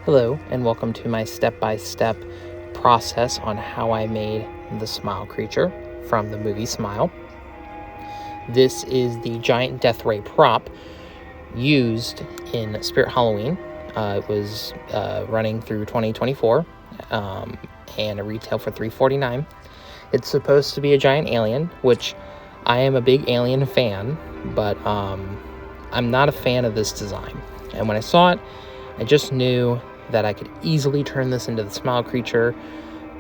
Hello, and welcome to my step-by-step process on how I made the Smile Creature from the movie Smile. This is the giant death ray prop used in Spirit Halloween. It was running through 2024, and it retailed for $349. It's supposed to be a giant alien, which I am a big alien fan, but I'm not a fan of this design. And when I saw it, I just knew that I could easily turn this into the Smile Creature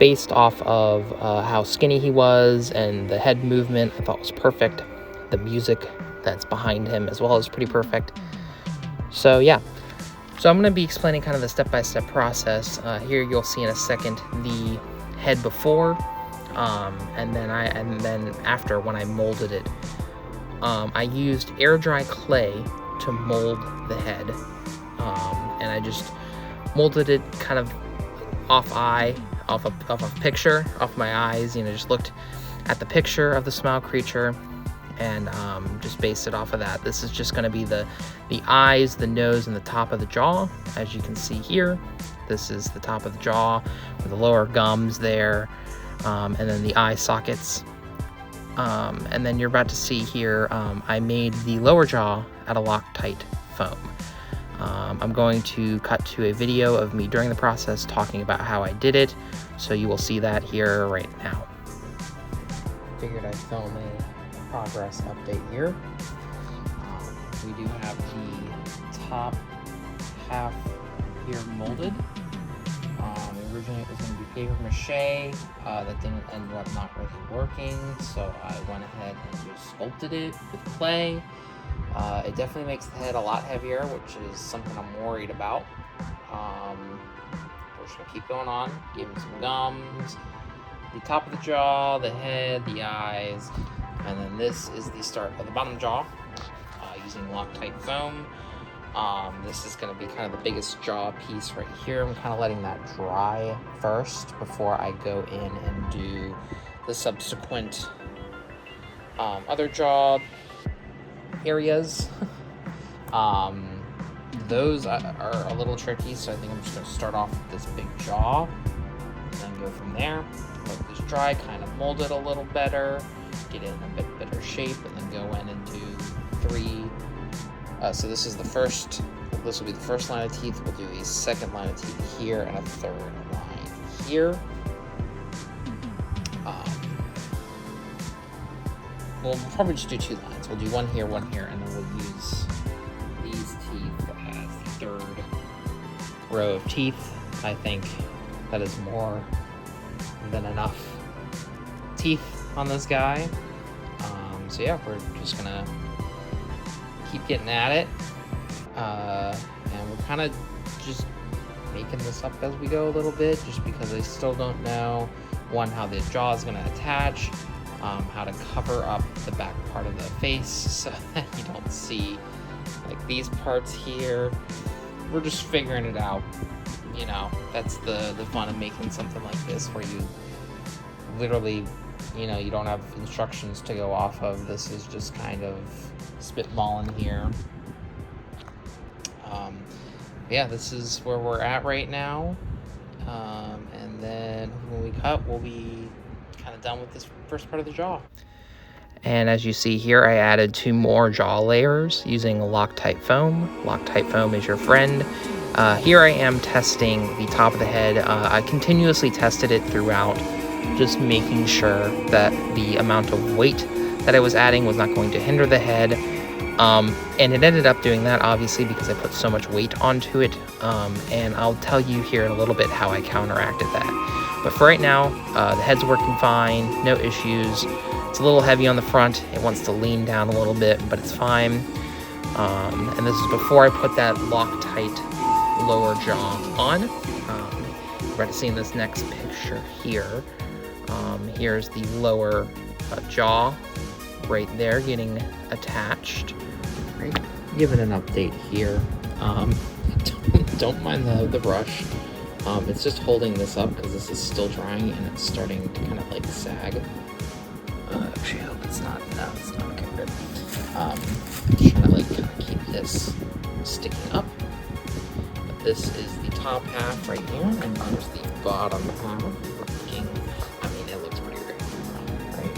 based off of how skinny he was, and the head movement I thought was perfect. The music that's behind him as well is pretty perfect. So yeah, so I'm going to be explaining kind of the step-by-step process. Here you'll see in a second the head before, and then after, when I molded it. I used air dry clay to mold the head, and I just molded it kind of off a picture, off my eyes, just looked at the picture of the Smile Creature and just based it off of that. This is just going to be the eyes, the nose, and the top of the jaw. As you can see here, this is the top of the jaw with the lower gums there, and then the eye sockets. And then you're about to see here, I made the lower jaw out of Loctite foam. I'm going to cut to a video of me during the process talking about how I did it, so you will see that here right now. Figured I'd film a progress update here. We do have the top half here molded. Originally it was going to be paper mache. That didn't end up not really working, so I went ahead and just sculpted it with clay. It definitely makes the head a lot heavier, which is something I'm worried about. We're just gonna keep going on, give him some gums, the top of the jaw, the head, the eyes, and then this is the start of the bottom jaw, using Loctite foam. This is going to be kind of the biggest jaw piece right here. I'm kind of letting that dry first before I go in and do the subsequent other jaw areas. Those are a little tricky, so I think I'm just going to start off with this big jaw and then go from there. Let this dry, kind of mold it a little better, get it in a bit better shape, and then go in and do three. So this is the first, this will be the first line of teeth. We'll do a second line of teeth here and a third line here. We'll probably just do two lines. We'll do one here, and then we'll use these teeth as the third row of teeth. I think that is more than enough teeth on this guy. So yeah, we're just gonna keep getting at it, and we're kind of just making this up as we go a little bit, just because I still don't know, one, how the jaw is going to attach, how to cover up the back part of the face so that you don't see like these parts here. We're just figuring it out. That's the fun of making something like this, where you literally, you don't have instructions to go off of. This is just kind of spitballing here. Yeah, this is where we're at right now. And then when we cut, we'll be kind of done with this first part of the jaw. And as you see here, I added 2 more jaw layers using Loctite foam. Loctite foam is your friend. Here I am testing the top of the head. I continuously tested it throughout, just making sure that the amount of weight that I was adding was not going to hinder the head. And it ended up doing that, obviously, because I put so much weight onto it. And I'll tell you here in a little bit how I counteracted that. But for right now, the head's working fine, no issues. It's a little heavy on the front. It wants to lean down a little bit, but it's fine. And this is before I put that Loctite lower jaw on. We're about to see in this next picture here. Here's the lower jaw right there getting attached. Right. Giving an update here. Don't mind the brush. It's just holding this up because this is still drying and it's starting to kind of like sag. Actually, I hope it's not. No, it's not. Okay, good. Trying to like kind of keep this sticking up. But this is the top half right here, and here's the bottom half. I mean, it looks pretty great, right?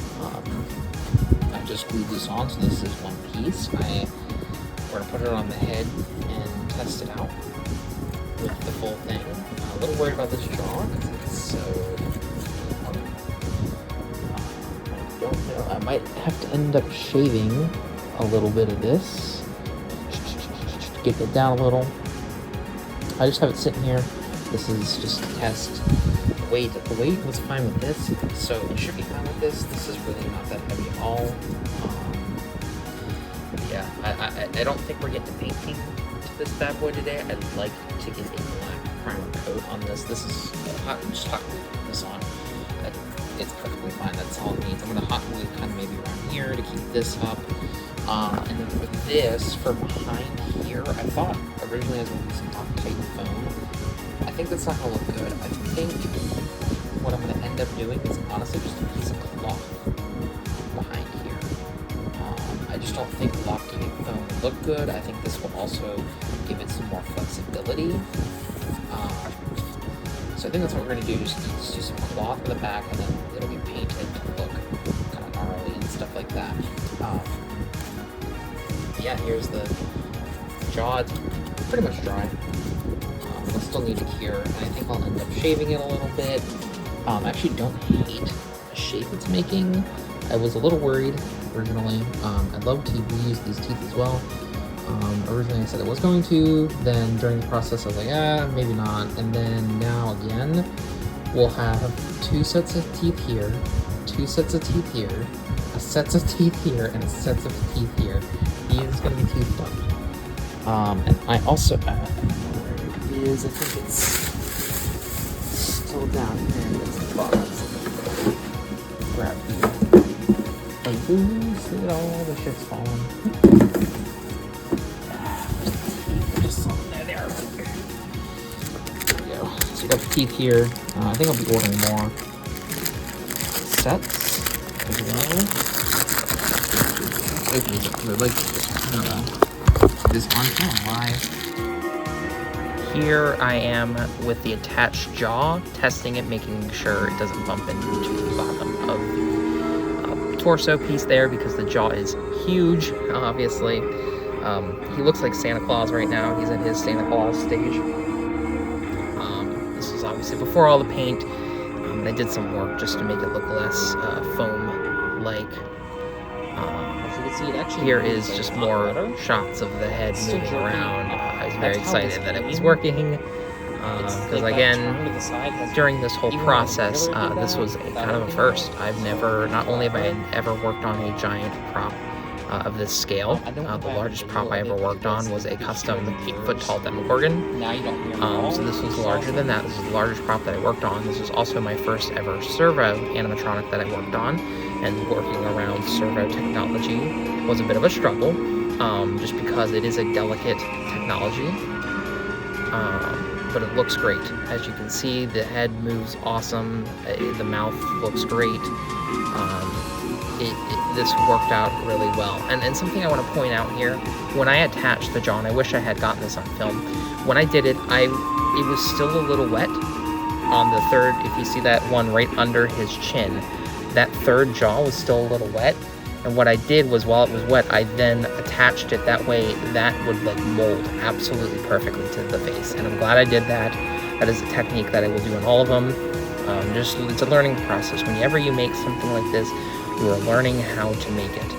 I just glued this on, so this is one piece. We're gonna put it on the head and test it out with the full thing. A little worried about this jaw because it's so. I don't know. I might have to end up shaving a little bit of this. Get it down a little. I just have it sitting here. This is just a test. The weight was fine with this, so it should be fine with this. This is really not that heavy at all. Yeah, I don't think we're getting painting to this bad boy today. I'd like to get a black primer coat on this. This is just hot glue this on. It's perfectly fine. That's all it needs. I'm gonna hot glue kind of maybe around here to keep this up. And then for this, for behind here, I thought originally I was going to use some Titan foam. I think that's not going to look good. I think what I'm going to end up doing is honestly just a piece of cloth behind here. I just don't think locking foam would look good. I think this will also give it some more flexibility. So I think that's what we're going to do, just do some cloth in the back, and then it'll be painted to look kind of gnarly and stuff like that. Yeah, here's the jaw. It's pretty much dry. It'll still need to cure, and I think I'll end up shaving it a little bit. I actually don't hate the shape it's making. I was a little worried originally. I'd love to reuse these teeth as well. Originally I said I was going to, then during the process I was like, maybe not. And then now again, we'll have 2 sets of teeth here, 2 sets of teeth here, a set of teeth here, and a set of teeth here. He is going to be too fun. And I also, where it is, I think it's still down here. It's the bottom. Grab the, see it all, the shit's falling. Just there. There we go. So we got the teeth here. I think I'll be ordering more sets as well. Open these up because I'd like to this on camera live. Here I am with the attached jaw, testing it, making sure it doesn't bump into the bottom of the torso piece there because the jaw is huge, obviously. He looks like Santa Claus right now. He's in his Santa Claus stage. This was obviously before all the paint. I did some work just to make it look less foam-like. Here is just more shots of the head moving around. I was very excited that it was working. Because again, during this whole process, this was kind of a first. I've never, not only have I ever worked on a giant prop of this scale, the largest prop I ever worked on was a custom 8-foot-tall Demogorgon. So this was larger than that. This is the largest prop that I worked on. This was also my first ever servo animatronic that I worked on, and working around servo technology was a bit of a struggle, just because it is a delicate technology. But it looks great. As you can see, the head moves awesome. The mouth looks great. This worked out really well. And something I want to point out here, when I attached the jaw, and I wish I had gotten this on film, when I did it, it was still a little wet on the third. If you see that one right under his chin, that third jaw was still a little wet. And what I did was, while it was wet, I then attached it that way that would like mold absolutely perfectly to the face. And I'm glad I did that. That is a technique that I will do in all of them. It's a learning process. Whenever you make something like this, you are learning how to make it.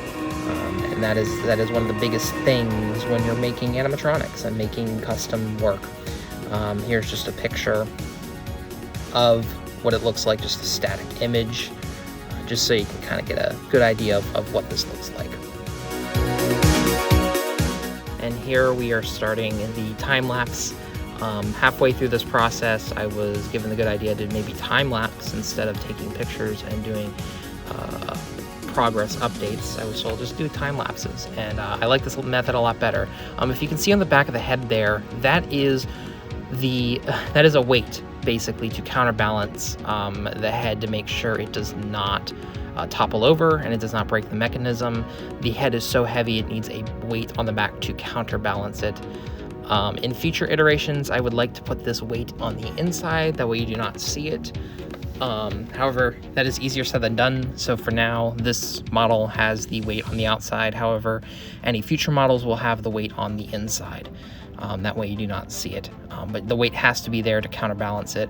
And that is one of the biggest things when you're making animatronics and making custom work. Here's just a picture of what it looks like, just a static image. Just so you can kind of get a good idea of what this looks like. And here we are starting the time-lapse. Halfway through this process, I was given the good idea to maybe time-lapse instead of taking pictures and doing progress updates. I was told just do time lapses, and I like this method a lot better. If you can see on the back of the head there, that is a weight basically to counterbalance the head to make sure it does not topple over and it does not break the mechanism. The head is so heavy it needs a weight on the back to counterbalance it. In future iterations, I would like to put this weight on the inside, that way you do not see it. However, that is easier said than done. So for now, this model has the weight on the outside. However, any future models will have the weight on the inside. That way you do not see it. But the weight has to be there to counterbalance it.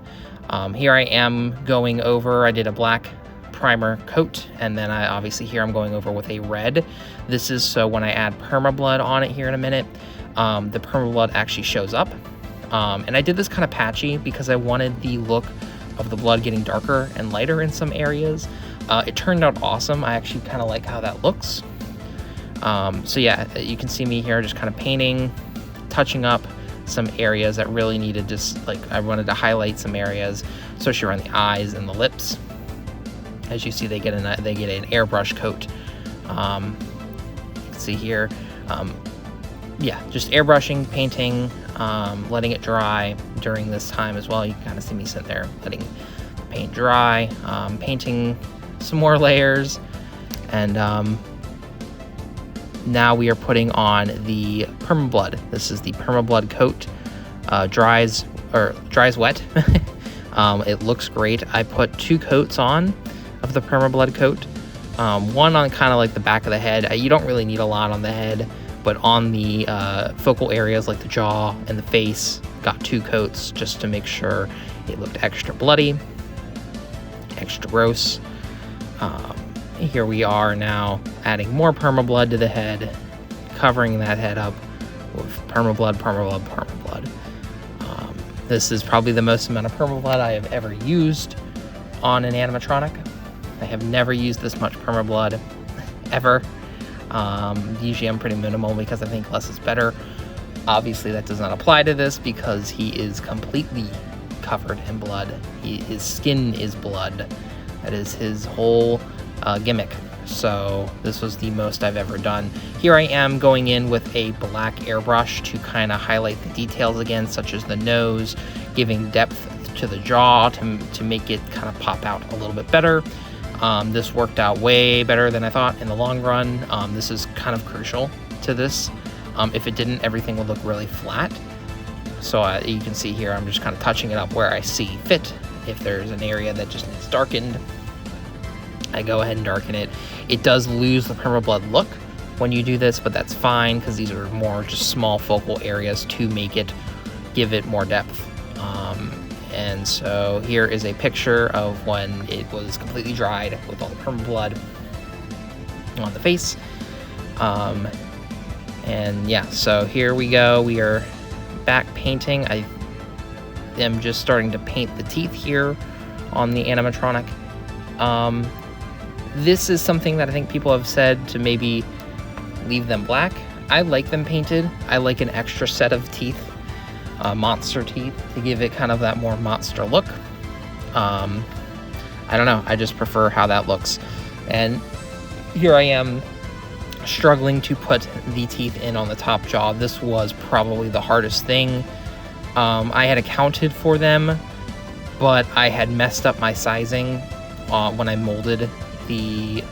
Here I am going over, I did a black primer coat, and then obviously here I'm going over with a red. This is so when I add permablood on it here in a minute, the permablood actually shows up. And I did this kind of patchy because I wanted the look of the blood getting darker and lighter in some areas. It turned out awesome. I actually kind of like how that looks. So yeah, you can see me here just kind of painting, touching up some areas that really needed, just like I wanted to highlight some areas, especially around the eyes and the lips. As you see, they get an airbrush coat. You can see here, yeah, just airbrushing, painting, letting it dry during this time as well. You can kind of see me sitting there letting the paint dry, painting some more layers, and now we are putting on the permablood. This is the permablood coat. Dries wet. It looks great. I put 2 coats on of the permablood coat. One on kind of like the back of the head. You don't really need a lot on the head, but on the focal areas like the jaw and the face, got 2 coats just to make sure it looked extra bloody, extra gross. Here we are now adding more permablood to the head, covering that head up with permablood. This is probably the most amount of permablood I have ever used on an animatronic. I have never used this much permablood, ever. Usually I'm pretty minimal because I think less is better. Obviously that does not apply to this because he is completely covered in blood. His skin is blood. That is his whole gimmick. So this was the most I've ever done. Here I am going in with a black airbrush to kind of highlight the details again, such as the nose, giving depth to the jaw to make it kind of pop out a little bit better. This worked out way better than I thought in the long run. This is kind of crucial to this. If it didn't, everything would look really flat. So you can see here, I'm just kind of touching it up where I see fit. If there's an area that just needs darkened, I go ahead and darken it. It does lose the permablood look when you do this, but that's fine because these are more just small focal areas to make it, give it more depth. And so here is a picture of when it was completely dried with all the permablood on the face. And yeah, so here we go. We are back painting. I am just starting to paint the teeth here on the animatronic. This is something that I think people have said to maybe leave them black. I like them painted. I like an extra set of teeth, monster teeth, to give it kind of that more monster look. I don't know. I just prefer how that looks. And here I am struggling to put the teeth in on the top jaw. This was probably the hardest thing. I had accounted for them, but I had messed up my sizing when I molded the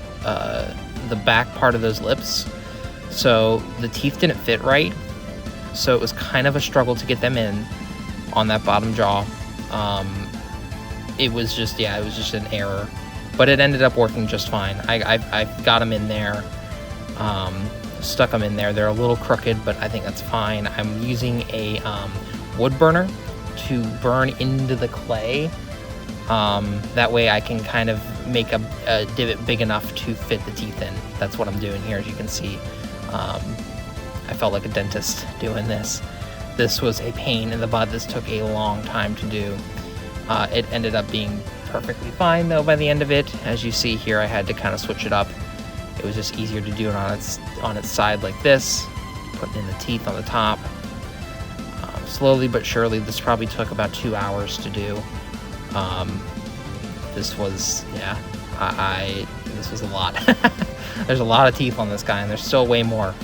back part of those lips, so the teeth didn't fit right, so it was kind of a struggle to get them in on that bottom jaw. It was just an error, but it ended up working just fine. I got them in there, stuck them in there. They're a little crooked, but I think that's fine. I'm using a wood burner to burn into the clay. That way I can kind of make a divot big enough to fit the teeth in. That's what I'm doing here, as you can see. I felt like a dentist doing this. This was a pain in the butt. This took a long time to do. It ended up being perfectly fine though by the end of it. As you see here, I had to kind of switch it up. It was just easier to do it on its side like this, putting in the teeth on the top. Slowly but surely, this probably took about 2 hours to do. This was, yeah, this was a lot. There's a lot of teeth on this guy, and there's still way more.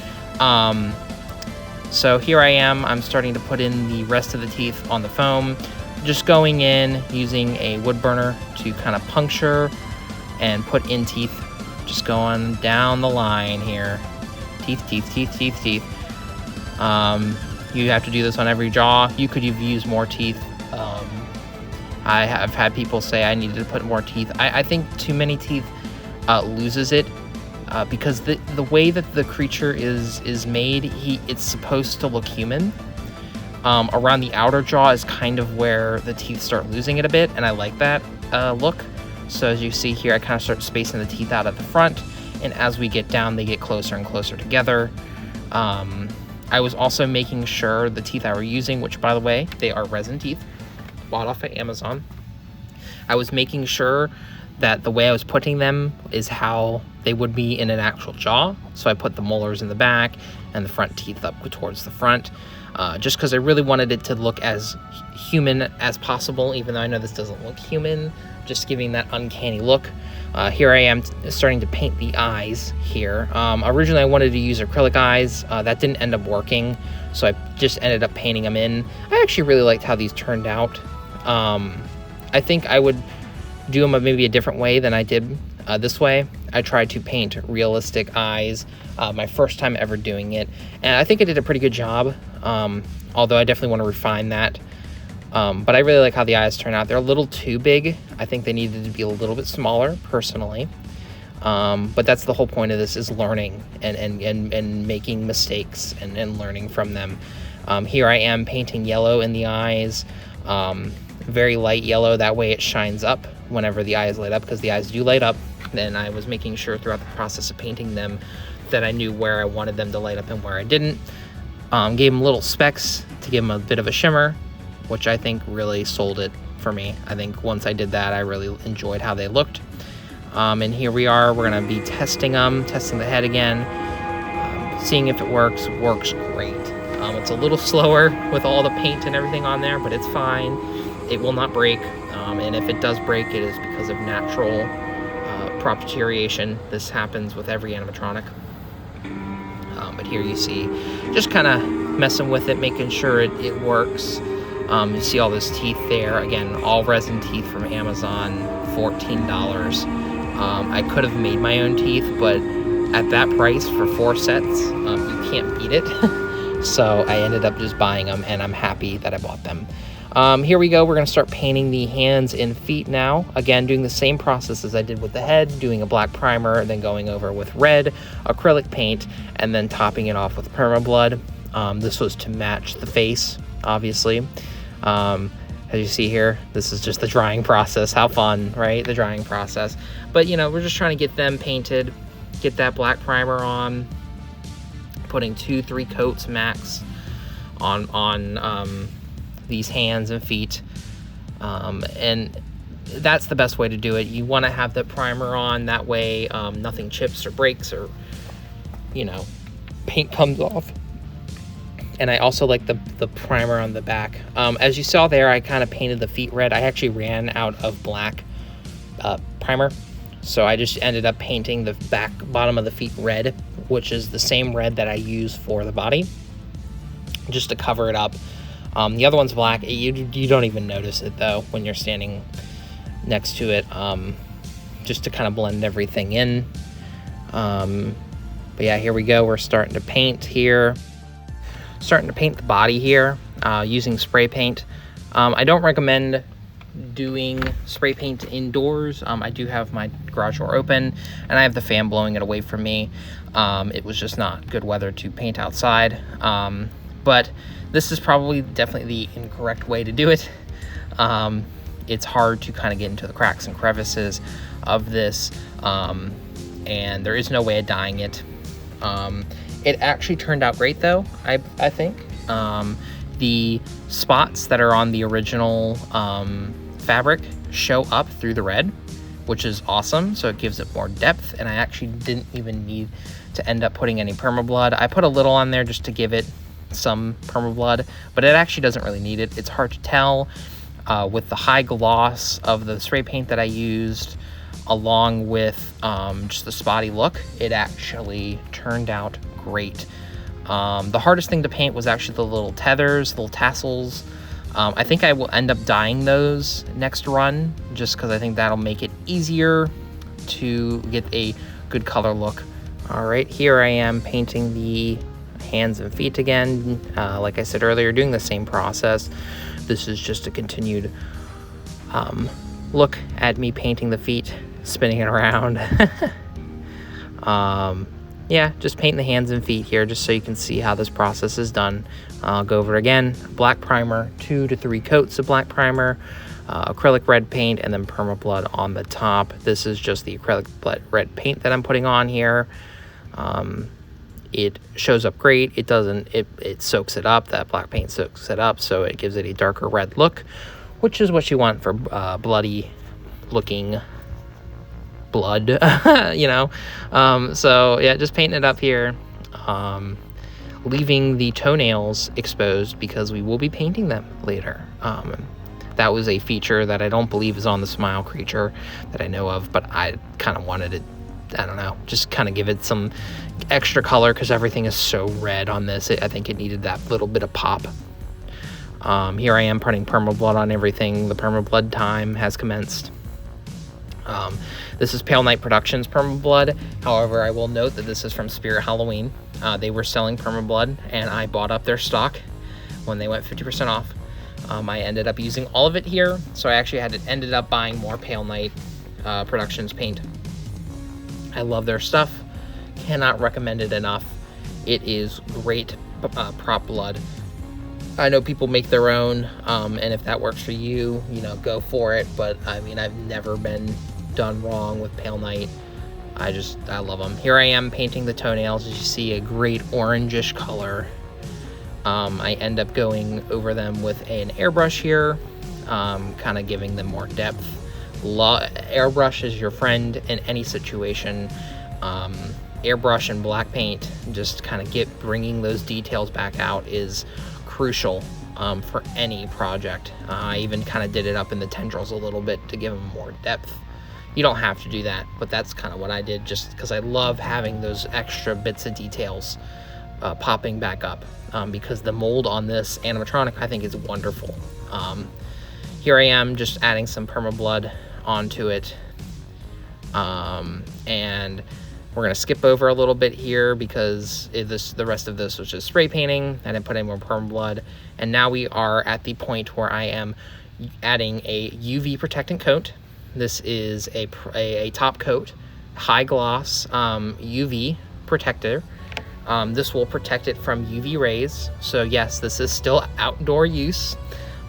So here I am, I'm starting to put in the rest of the teeth on the foam, just going in using a wood burner to kind of puncture and put in teeth, just going down the line here. Teeth. You have to do this on every jaw. You could use more teeth. I have had people say I needed to put more teeth. I think too many teeth loses it, because the way that the creature is made, it's supposed to look human. Around the outer jaw is kind of where the teeth start losing it a bit, and I like that look. So as you see here, I kind of start spacing the teeth out at the front, and as we get down, they get closer and closer together. I was also making sure the teeth I were using, which by the way, they are resin teeth, bought off of Amazon. I was making sure that the way I was putting them is how they would be in an actual jaw. So I put the molars in the back and the front teeth up towards the front, just because I really wanted it to look as human as possible, even though I know this doesn't look human, just giving that uncanny look. Here I am starting to paint the eyes here. Originally I wanted to use acrylic eyes. That didn't end up working, so I just ended up painting them in. I actually really liked how these turned out. I think I would do them maybe a different way than I did this way. I tried to paint realistic eyes, my first time ever doing it, and I think I did a pretty good job, although I definitely want to refine that. But I really like how the eyes turn out. They're a little too big. I think they needed to be a little bit smaller, personally. But that's the whole point of this, is learning and making mistakes and learning from them. Here I am painting yellow in the eyes, very light yellow. That way it shines up whenever the eyes light up, because the eyes do light up. And I was making sure throughout the process of painting them that I knew where I wanted them to light up and where I didn't. Gave them little specks to give them a bit of a shimmer, which I think really sold it for me. I think once I did that, I really enjoyed how they looked. And here we are, we're gonna be testing them, testing the head again, seeing if it works. Works great. It's a little slower with all the paint and everything on there, but it's fine. It will not break, and if it does break, it is because of natural prop deterioration. This happens with every animatronic. But here you see, just kind of messing with it, making sure it works. You see all those teeth there. Again, all resin teeth from Amazon, $14. I could have made my own teeth, but at that price for 4 sets, you can't beat it. So I ended up just buying them, and I'm happy that I bought them. Here we go. We're going to start painting the hands and feet now. Again, doing the same process as I did with the head, doing a black primer, then going over with red acrylic paint, and then topping it off with permablood. This was to match the face, obviously. As you see here, this is just the drying process. How fun, right? The drying process. But, you know, we're just trying to get them painted, get that black primer on, putting 2-3 coats max on these hands and feet. And that's the best way to do it. You want to have the primer on, that way nothing chips or breaks or, you know, paint comes off. And I also like the primer on the back. As you saw there, I kind of painted the feet red. I actually ran out of black primer, so I just ended up painting the bottom of the feet red, which is the same red that I use for the body, just to cover it up. The other one's black. You don't even notice it, though, when you're standing next to it, just to kind of blend everything in. But yeah, here we go. We're starting to paint here. Starting to paint the body here using spray paint. I don't recommend doing spray paint indoors. I do have my garage door open and I have the fan blowing it away from me. It was just not good weather to paint outside. But this is probably definitely the incorrect way to do it. It's hard to kind of get into the cracks and crevices of this, and there is no way of dyeing it. It actually turned out great, though, I think. The spots that are on the original fabric show up through the red, which is awesome, so it gives it more depth, and I actually didn't even need to end up putting any permablood. I put a little on there just to give it some permablood, but it actually doesn't really need it. It's hard to tell with the high gloss of the spray paint that I used, along with just the spotty look. It actually turned out great. The hardest thing to paint was actually the little tethers, little tassels. I think I will end up dyeing those next run, just because I think that'll make it easier to get a good color look. All right, here I am painting the hands and feet again. Like I said earlier, doing the same process. This is just a continued look at me painting the feet, spinning it around. Yeah, just painting the hands and feet here just so you can see how this process is done. I'll go over it again. Black primer, 2 to 3 coats of black primer, acrylic red paint, and then permablood on the top. This is just the acrylic red paint that I'm putting on here. It shows up great. It doesn't, it soaks it up. That black paint soaks it up, so it gives it a darker red look, which is what you want for bloody looking blood, you know. So yeah, just painting it up here, leaving the toenails exposed because we will be painting them later. That was a feature that I don't believe is on the Smile Creature that I know of, but I kind of wanted it, I don't know, just kind of give it some extra color because everything is so red on this. I think it needed that little bit of pop. Here I am putting permablood on everything. The permablood time has commenced. This is Pale Night Productions permablood. However, I will note that this is from Spirit Halloween. They were selling permablood, and I bought up their stock when they went 50% off. I ended up using all of it here, so I actually ended up buying more Pale Night Productions paint. I love their stuff. Cannot recommend it enough. It is great prop blood. I know people make their own, and if that works for you, you know, go for it. But I mean, I've never been done wrong with Pale Night. I love them. Here I am painting the toenails. As you see, a great orangish color. I end up going over them with an airbrush here, kind of giving them more depth. Airbrush is your friend in any situation. Airbrush and black paint, just kind of bringing those details back out is crucial for any project. I even kind of did it up in the tendrils a little bit to give them more depth. You don't have to do that, but that's kind of what I did just because I love having those extra bits of details popping back up, because the mold on this animatronic I think is wonderful. Here I am just adding some permablood onto it, and we're going to skip over a little bit here because the rest of this was just spray painting. I didn't put any more permablood, and now we are at the point where I am adding a UV protectant coat. This is a top coat, high gloss UV protector. This will protect it from UV rays. So yes, this is still outdoor use.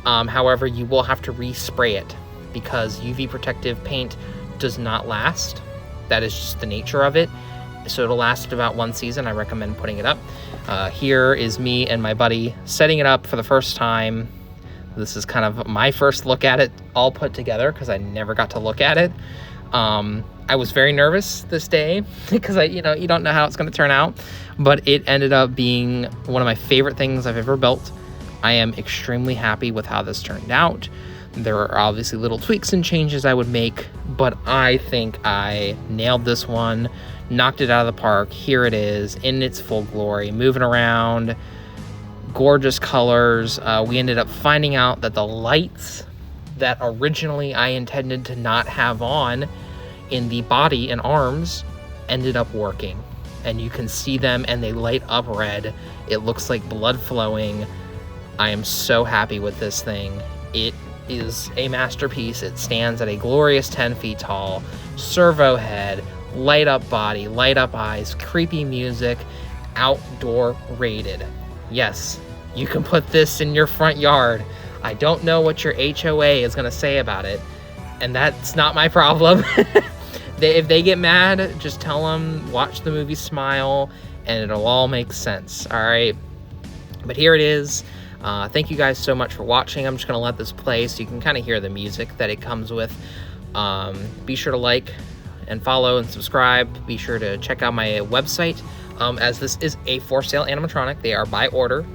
However, you will have to respray it because UV protective paint does not last. That is just the nature of it. So it'll last about 1 season. I recommend putting it up. Here is me and my buddy setting it up for the first time. This is kind of my first look at it all put together because I never got to look at it. I was very nervous this day because you don't know how it's going to turn out, but it ended up being one of my favorite things I've ever built. I am extremely happy with how this turned out. There are obviously little tweaks and changes I would make, but I think I nailed this one, knocked it out of the park. Here it is in its full glory, moving around, gorgeous colors. We ended up finding out that the lights that originally I intended to not have on in the body and arms ended up working, and you can see them and they light up red. It looks like blood flowing. I am so happy with this thing. It is a masterpiece. It stands at a glorious 10 feet tall, servo head, light up body, light up eyes, creepy music, outdoor rated. Yes, you can put this in your front yard. I don't know what your HOA is going to say about it, and that's not my problem. If they get mad, just tell them, watch the movie Smile, and it'll all make sense, all right? But here it is. Thank you guys so much for watching. I'm just going to let this play so you can kind of hear the music that it comes with. Be sure to like and follow and subscribe. Be sure to check out my website, as this is a for sale animatronic. They are by order.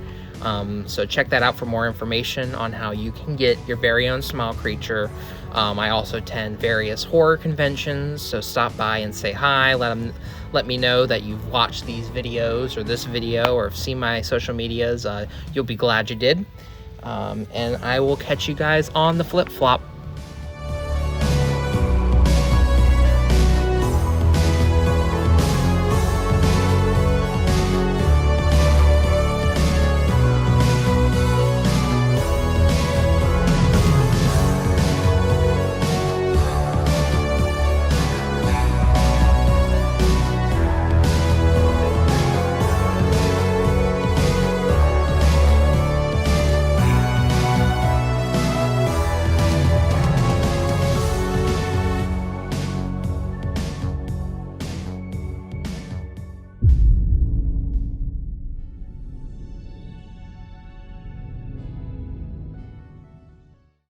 So check that out for more information on how you can get your very own Smile Creature. I also attend various horror conventions, so stop by and say hi. Let me know that you've watched these videos or this video or have seen my social medias. You'll be glad you did. And I will catch you guys on the flip-flop.